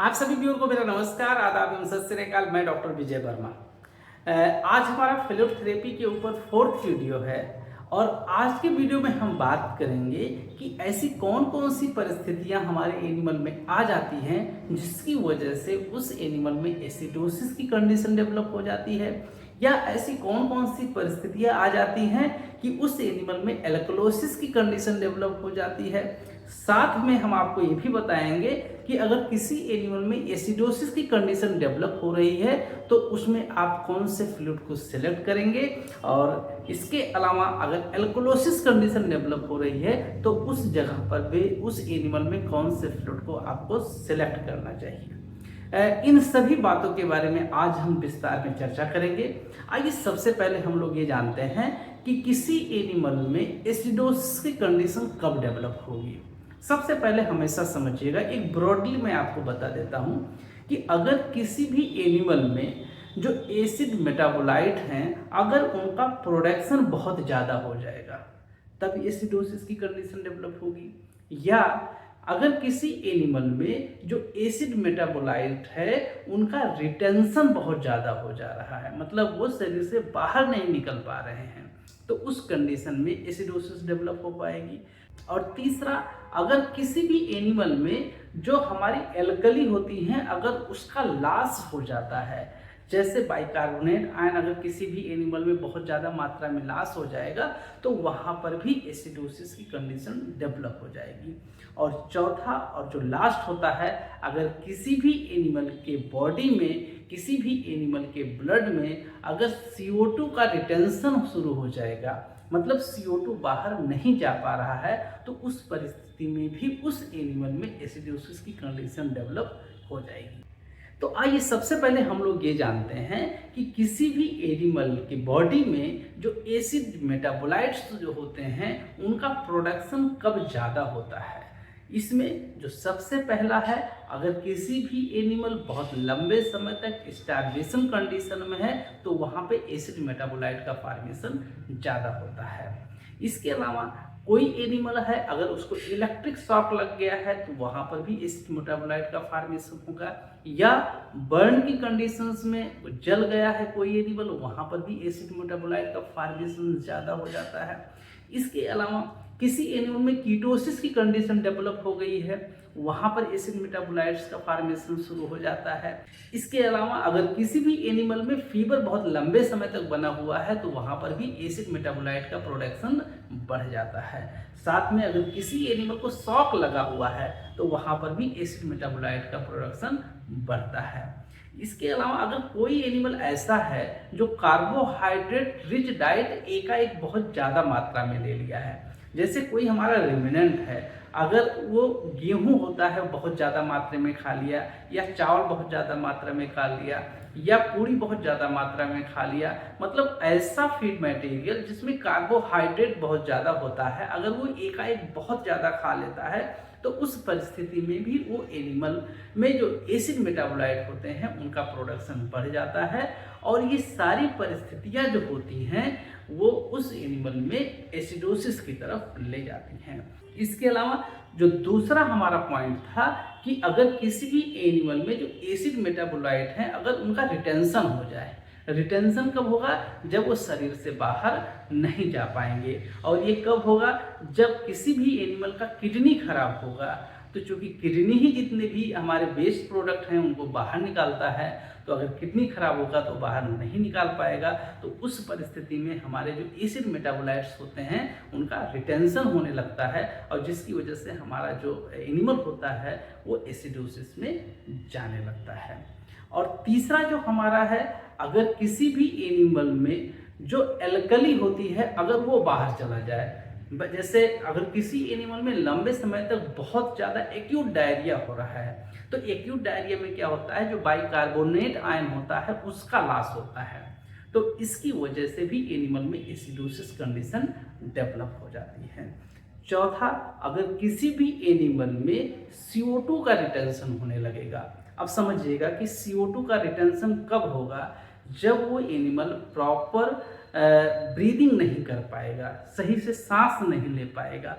आप सभी व्यूअर को मेरा नमस्कार, आदाब एवं सत श्री अकाल। मैं डॉक्टर विजय वर्मा। आज हमारा फ्लूइड थेरेपी के ऊपर 4th वीडियो है और आज के वीडियो में हम बात करेंगे कि ऐसी कौन कौन सी परिस्थितियां हमारे एनिमल में आ जाती हैं जिसकी वजह से उस एनिमल में एसिडोसिस की कंडीशन डेवलप हो जाती है, या ऐसी कौन कौन सी परिस्थितियां आ जाती हैं कि उस एनिमल में एल्कलोसिस की कंडीशन डेवलप हो जाती है। साथ में हम आपको ये भी बताएंगे कि अगर किसी एनिमल में एसिडोसिस की कंडीशन डेवलप हो रही है तो उसमें आप कौन से फ्लूइड को सिलेक्ट करेंगे, और इसके अलावा अगर एल्कलोसिस कंडीशन डेवलप हो रही है तो उस जगह पर भी उस एनिमल में कौन से फ्लूइड को आपको सिलेक्ट करना चाहिए। इन सभी बातों के बारे में आज हम विस्तार में चर्चा करेंगे। आइए सबसे पहले हम लोग ये जानते हैं कि किसी एनिमल में एसिडोसिस की कंडीशन कब डेवलप होगी। सबसे पहले हमेशा समझिएगा, एक ब्रॉडली मैं आपको बता देता हूँ कि अगर किसी भी एनिमल में जो एसिड मेटाबोलाइट हैं अगर उनका प्रोडक्शन बहुत ज़्यादा हो जाएगा तब एसिडोसिस की कंडीशन डेवलप होगी, या अगर किसी एनिमल में जो एसिड मेटाबोलाइट है उनका रिटेंशन बहुत ज़्यादा हो जा रहा है, मतलब वो शरीर से बाहर नहीं निकल पा रहे हैं, तो उस कंडीशन में एसिडोसिस डेवलप हो पाएगी। और तीसरा, अगर किसी भी एनिमल में जो हमारी एल्कली होती हैं अगर उसका लॉस हो जाता है, जैसे बाइकार्बोनेट आयन अगर किसी भी एनिमल में बहुत ज़्यादा मात्रा में लॉस हो जाएगा तो वहाँ पर भी एसिडोसिस की कंडीशन डेवलप हो जाएगी। और चौथा और जो लास्ट होता है, अगर किसी भी एनिमल के बॉडी में, किसी भी एनिमल के ब्लड में अगर CO2 का रिटेंशन शुरू हो जाएगा, मतलब CO2 बाहर नहीं जा पा रहा है, तो उस परिस्थिति में भी उस एनिमल में एसिडोसिस की कंडीशन डेवलप हो जाएगी। तो आइए सबसे पहले हम लोग ये जानते हैं कि किसी भी एनिमल की बॉडी में जो एसिड मेटाबोलाइट्स जो होते हैं उनका प्रोडक्शन कब ज़्यादा होता है। इसमें जो सबसे पहला है, अगर किसी भी एनिमल बहुत लंबे समय तक स्टार्वेशन कंडीशन में है तो वहाँ पे एसिड मेटाबोलाइट का फॉर्मेशन ज़्यादा होता है। इसके अलावा कोई एनिमल है अगर उसको इलेक्ट्रिक शॉक लग गया है तो वहाँ पर भी एसिड मेटाबोलाइट का फॉर्मेशन होगा, या बर्न की कंडीशंस में जल गया है कोई एनिमल, वहाँ पर भी एसिड मेटाबोलाइट का फॉर्मेशन ज़्यादा हो जाता है। इसके अलावा किसी एनिमल में कीटोसिस की कंडीशन डेवलप हो गई है, वहाँ पर एसिड मेटाबोलाइट्स का फॉर्मेशन शुरू हो जाता है। इसके अलावा अगर किसी भी एनिमल में फीवर बहुत लंबे समय तक बना हुआ है तो वहाँ पर भी एसिड मेटाबोलाइट का प्रोडक्शन बढ़ जाता है। साथ में अगर किसी एनिमल को शॉक लगा हुआ है तो वहाँ पर भी एसिड मेटाबोलाइट का प्रोडक्शन बढ़ता है। इसके अलावा अगर कोई एनिमल ऐसा है जो कार्बोहाइड्रेट रिच डाइट एकाएक बहुत ज़्यादा मात्रा में ले लिया है, जैसे कोई हमारा रिमिनेंट है, अगर वो गेहूं होता है बहुत ज़्यादा मात्रा में खा लिया, या चावल बहुत ज़्यादा मात्रा में खा लिया, या पूरी बहुत ज़्यादा मात्रा में खा लिया, मतलब ऐसा फीड मटेरियल जिसमें कार्बोहाइड्रेट बहुत ज़्यादा होता है, अगर वो एकाएक बहुत ज़्यादा खा लेता है तो उस परिस्थिति में भी वो एनिमल में जो एसिड मेटाबोलाइट होते हैं उनका प्रोडक्शन बढ़ जाता है, और ये सारी परिस्थितियाँ जो होती हैं वो उस एनिमल में एसिडोसिस की तरफ ले जाती हैं। इसके अलावा जो दूसरा हमारा पॉइंट था कि अगर किसी भी एनिमल में जो एसिड मेटाबोलाइट हैं अगर उनका रिटेंशन हो जाए, रिटेंशन कब होगा, जब वो शरीर से बाहर नहीं जा पाएंगे, और ये कब होगा, जब किसी भी एनिमल का किडनी खराब होगा। तो चूँकि किडनी ही जितने भी हमारे वेस्ट प्रोडक्ट हैं उनको बाहर निकालता है, तो अगर किडनी खराब होगा तो बाहर नहीं निकाल पाएगा, तो उस परिस्थिति में हमारे जो एसिड मेटाबोलाइट्स होते हैं उनका रिटेंशन होने लगता है, और जिसकी वजह से हमारा जो एनिमल होता है वो एसिडोसिस में जाने लगता है। और तीसरा जो हमारा है, अगर किसी भी एनिमल में जो एल्कली होती है अगर वो बाहर चला जाए, जैसे अगर किसी एनिमल में लंबे समय तक बहुत ज़्यादा एक्यूट डायरिया हो रहा है, तो एक्यूट डायरिया में क्या होता है, जो बाइकार्बोनेट आयन होता है उसका लॉस होता है, तो इसकी वजह से भी एनिमल में एसिडोसिस कंडीशन डेवलप हो जाती है। चौथा, अगर किसी भी एनिमल में CO2 का रिटेंशन होने लगेगा। अब समझिएगा कि CO2 का रिटेंशन कब होगा, जब वो एनिमल प्रॉपर ब्रीदिंग नहीं कर पाएगा, सही से सांस नहीं ले पाएगा,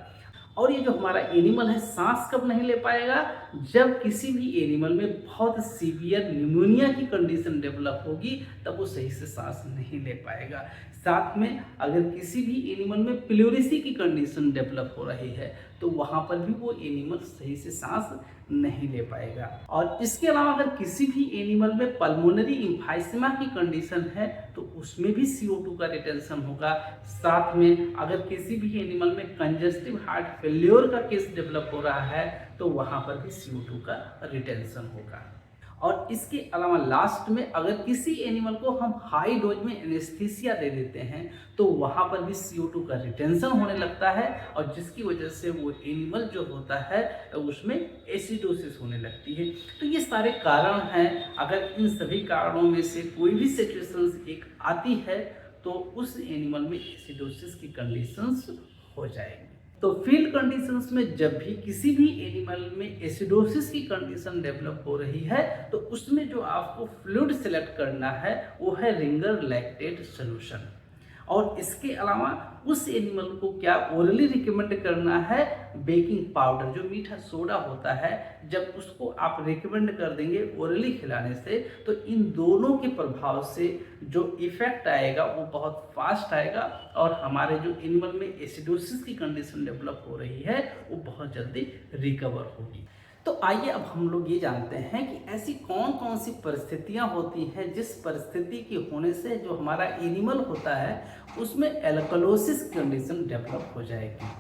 और ये जो हमारा एनिमल है सांस कब नहीं ले पाएगा, जब किसी भी एनिमल में बहुत सीवियर निमोनिया की कंडीशन डेवलप होगी, तब वो सही से सांस नहीं ले पाएगा। साथ में अगर किसी भी एनिमल में प्लूरिसी की कंडीशन डेवलप हो रही है तो वहाँ पर भी वो एनिमल सही से सांस नहीं ले पाएगा। और इसके अलावा अगर किसी भी एनिमल में पल्मोनरी इम्फाइसेमा की कंडीशन है तो उसमें भी CO2 का रिटेंशन होगा। साथ में अगर किसी भी एनिमल में कंजस्टिव हार्ट फेल्योर का केस डेवलप हो रहा है तो वहाँ पर भी CO2 का रिटेंशन होगा। और इसके अलावा लास्ट में अगर किसी एनिमल को हम हाई डोज में एनेस्थीसिया दे देते हैं तो वहाँ पर भी CO2 का रिटेंशन होने लगता है, और जिसकी वजह से वो एनिमल जो होता है उसमें एसिडोसिस होने लगती है। तो ये सारे कारण हैं। अगर इन सभी कारणों में से कोई भी सिचुएशंस एक आती है तो उस एनिमल में एसिडोसिस की कंडीशंस हो जाएगी। तो फील्ड कंडीशंस में जब भी किसी भी एनिमल में एसिडोसिस की कंडीशन डेवलप हो रही है तो उसमें जो आपको फ्लूइड सेलेक्ट करना है वो है रिंगर लैक्टेट सॉल्यूशन। और इसके अलावा उस एनिमल को क्या ओरली रिकमेंड करना है, बेकिंग पाउडर जो मीठा सोडा होता है, जब उसको आप रिकमेंड कर देंगे ओरली खिलाने से तो इन दोनों के प्रभाव से जो इफेक्ट आएगा वो बहुत फास्ट आएगा और हमारे जो एनिमल में एसिडोसिस की कंडीशन डेवलप हो रही है वो बहुत जल्दी रिकवर होगी। तो आइए अब हम लोग ये जानते हैं कि ऐसी कौन कौन सी परिस्थितियां होती हैं जिस परिस्थिति के होने से जो हमारा एनिमल होता है उसमें एल्कलोसिस कंडीशन डेवलप हो जाएगी।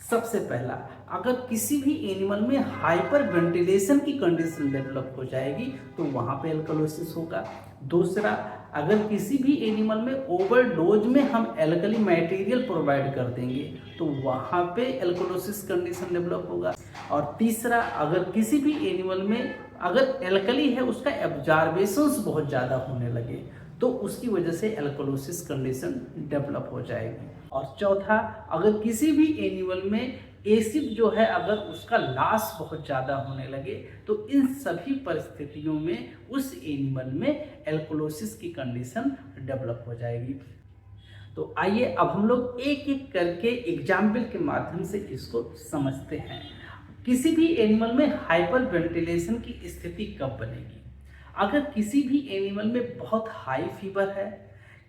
सबसे पहला, अगर किसी भी एनिमल में हाइपर वेंटिलेशन की कंडीशन डेवलप हो जाएगी तो वहाँ पे एल्कलोसिस होगा। दूसरा, अगर किसी भी एनिमल में ओवरडोज में हम एल्कली मटेरियल प्रोवाइड कर देंगे तो वहाँ पे एल्कलोसिस कंडीशन डेवलप होगा। और तीसरा, अगर किसी भी एनिमल में अगर एल्कली है उसका एब्जॉर्बेशंस बहुत ज़्यादा होने लगे तो उसकी वजह से एल्कलोसिस कंडीशन डेवलप हो जाएगी। और चौथा, अगर किसी भी एनिमल में एसिड जो है अगर उसका लॉस बहुत ज़्यादा होने लगे तो इन सभी परिस्थितियों में उस एनिमल में एल्कलोसिस की कंडीशन डेवलप हो जाएगी। तो आइए अब हम लोग एक एक करके एग्जाम्पल के माध्यम से इसको समझते हैं। किसी भी एनिमल में हाइपर वेंटिलेशन की स्थिति कब बनेगी? अगर किसी भी एनिमल में बहुत हाई फीवर है,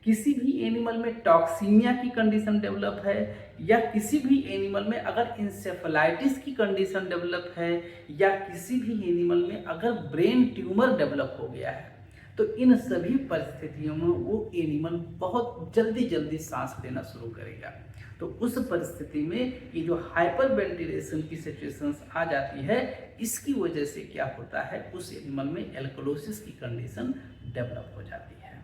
किसी भी एनिमल में टॉक्सीमिया की कंडीशन डेवलप है, या किसी भी एनिमल में अगर इंसेफेलाइटिस की कंडीशन डेवलप है, या किसी भी एनिमल में अगर ब्रेन ट्यूमर डेवलप हो गया है, तो इन सभी परिस्थितियों में वो एनिमल बहुत जल्दी सांस लेना शुरू करेगा। तो उस परिस्थिति में ये जो हाइपर वेंटिलेशन की सिचुएशंस आ जाती है, इसकी वजह से क्या होता है, उस एनिमल में एल्कलोसिस की कंडीशन डेवलप हो जाती है।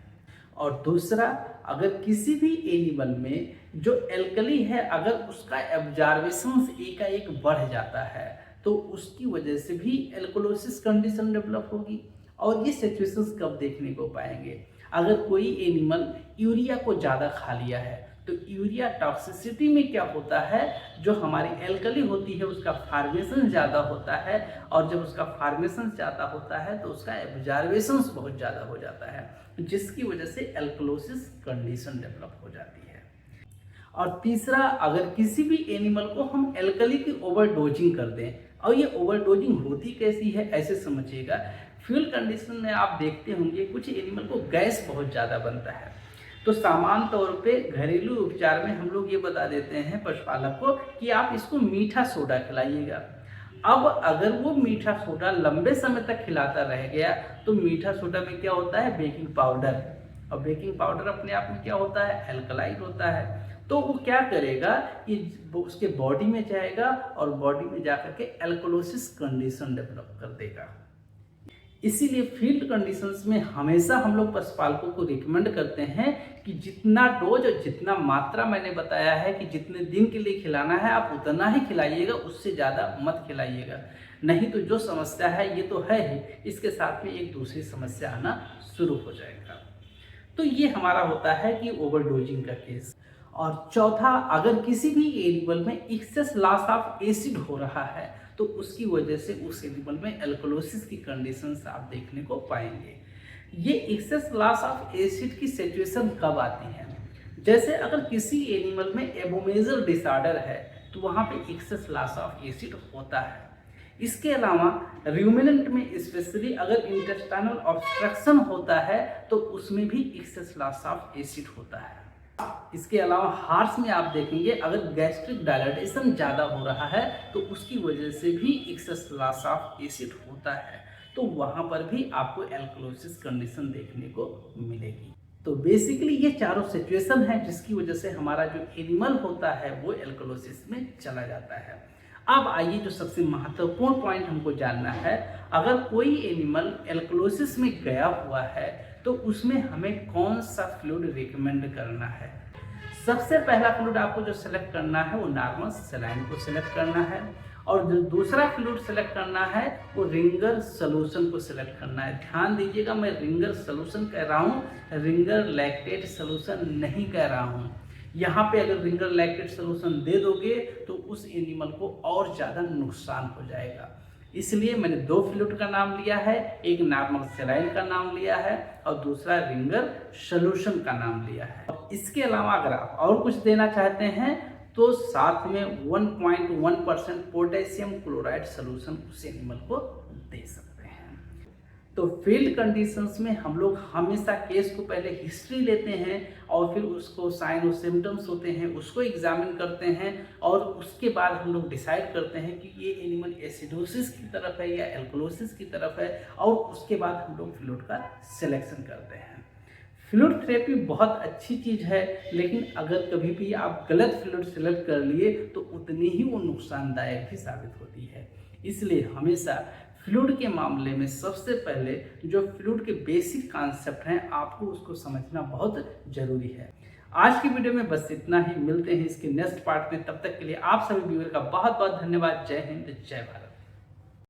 और दूसरा, अगर किसी भी एनिमल में जो एल्कली है अगर उसका एब्जॉर्बेशंस एकाएक बढ़ जाता है तो उसकी वजह से भी एल्कलोसिस कंडीशन डेवलप होगी। और ये सिचुएशंस कब देखने को पाएंगे? अगर कोई एनिमल यूरिया को ज़्यादा खा लिया है तो यूरिया टॉक्सिसिटी में क्या होता है, जो हमारी एल्कली होती है उसका फार्मेशन ज़्यादा होता है, और जब उसका फार्मेशन ज़्यादा होता है तो उसका एब्जॉर्बेशंस बहुत ज़्यादा हो जाता है, जिसकी वजह से एल्कलोसिस कंडीशन डेवलप हो जाती है। और तीसरा, अगर किसी भी एनिमल को हम एल्कली की ओवरडोजिंग कर दें, और ये ओवरडोजिंग होती कैसी है ऐसे समझिएगा। फ्यूल कंडीशन में आप देखते होंगे कुछ एनिमल को गैस बहुत ज़्यादा बनता है, तो सामान्य तौर पे घरेलू उपचार में हम लोग ये बता देते हैं पशुपालक को कि आप इसको मीठा सोडा खिलाइएगा। अब अगर वो मीठा सोडा लंबे समय तक खिलाता रह गया तो मीठा सोडा में क्या होता है, बेकिंग पाउडर, और बेकिंग पाउडर अपने आप में क्या होता है, एल्कलाइट होता है। तो वो क्या करेगा कि उसके बॉडी में जाएगा और बॉडी में जाकर के एल्कलोसिस कंडीशन डेवलप कर देगा। इसीलिए फील्ड कंडीशंस में हमेशा हम लोग पशुपालकों को रिकमेंड करते हैं कि जितना डोज और जितना मात्रा मैंने बताया है कि जितने दिन के लिए खिलाना है आप उतना ही खिलाइएगा, उससे ज़्यादा मत खिलाइएगा। नहीं तो जो समस्या है ये तो है ही, इसके साथ में एक दूसरी समस्या आना शुरू हो जाएगा। तो ये हमारा होता है कि ओवरडोजिंग का केस। और चौथा, अगर किसी भी एनिमल में एक्सेस लॉस ऑफ एसिड हो रहा है तो उसकी वजह से उस एनिमल में एल्कलोसिस की कंडीशंस आप देखने को पाएंगे। ये एक्सेस लॉस ऑफ एसिड की सिचुएशन कब आती है? जैसे अगर किसी एनिमल में एबोमेजल डिसऑर्डर है, तो वहाँ पे एक्सेस लॉस ऑफ एसिड होता है। इसके अलावा रूमिनेंट में स्पेशली अगर इंटेस्टाइनल ऑब्स्ट्रक्शन होता है तो उसमें भी एक्सेस लॉस ऑफ एसिड होता है। इसके अलावा हार्स में आप देखेंगे अगर गैस्ट्रिक डायलेटेशन ज़्यादा हो रहा है तो उसकी वजह से भी एक्सेस लॉस ऑफ एसिड होता है, तो वहाँ पर भी आपको एल्कलोसिस कंडीशन देखने को मिलेगी। तो बेसिकली ये चारों सिचुएशन है जिसकी वजह से हमारा जो एनिमल होता है वो एल्कलोसिस में चला जाता है। अब आइए जो सबसे महत्वपूर्ण पॉइंट हमको जानना है, अगर कोई एनिमल एल्कलोसिस में गया हुआ है तो उसमें हमें कौन सा फ्लूइड रिकमेंड करना है। सबसे पहला फ्लूइड आपको जो सेलेक्ट करना है वो नॉर्मल सलाइन को सिलेक्ट करना है, और जो दूसरा फ्लूइड सेलेक्ट करना है वो रिंगर सोल्यूशन को सिलेक्ट करना है। ध्यान दीजिएगा, मैं रिंगर सोल्यूशन कह रहा हूँ, रिंगर लैक्टेट सोल्यूशन नहीं कह रहा हूँ। यहाँ पे अगर रिंगर लैक्टेट सोल्यूशन दे दोगे तो उस एनिमल को और ज़्यादा नुकसान हो जाएगा। इसलिए मैंने दो फ्लूइड का नाम लिया है, एक नॉर्मल सलाइन का नाम लिया है और दूसरा रिंगर सोल्यूशन का नाम लिया है। इसके अलावा अगर आप और कुछ देना चाहते हैं तो साथ में 1.1% पोटेशियम क्लोराइड सोल्यूशन उस एनिमल को दे सकते हैं। तो फील्ड कंडीशंस में हम लोग हमेशा केस को पहले हिस्ट्री लेते हैं और फिर उसको साइन और सिम्टम्स होते हैं उसको एग्जामिन करते हैं, और उसके बाद हम लोग डिसाइड करते हैं कि ये एनिमल एसिडोसिस की तरफ है या एल्कलोसिस की तरफ है, और उसके बाद हम लोग फ्लूइड का सिलेक्शन करते हैं। फ्लूइड थेरेपी बहुत अच्छी चीज़ है, लेकिन अगर कभी भी आप गलत फ्लूइड सेलेक्ट कर लिए तो उतनी ही वो नुकसानदायक भी साबित होती है। इसलिए हमेशा फ्लूइड के मामले में सबसे पहले जो फ्लूइड के बेसिक कॉन्सेप्ट हैं आपको उसको समझना बहुत ज़रूरी है। आज की वीडियो में बस इतना ही, मिलते हैं इसके नेक्स्ट पार्ट में। तब तक के लिए आप सभी व्यूअर का बहुत बहुत धन्यवाद। जय हिंद, जय भारत।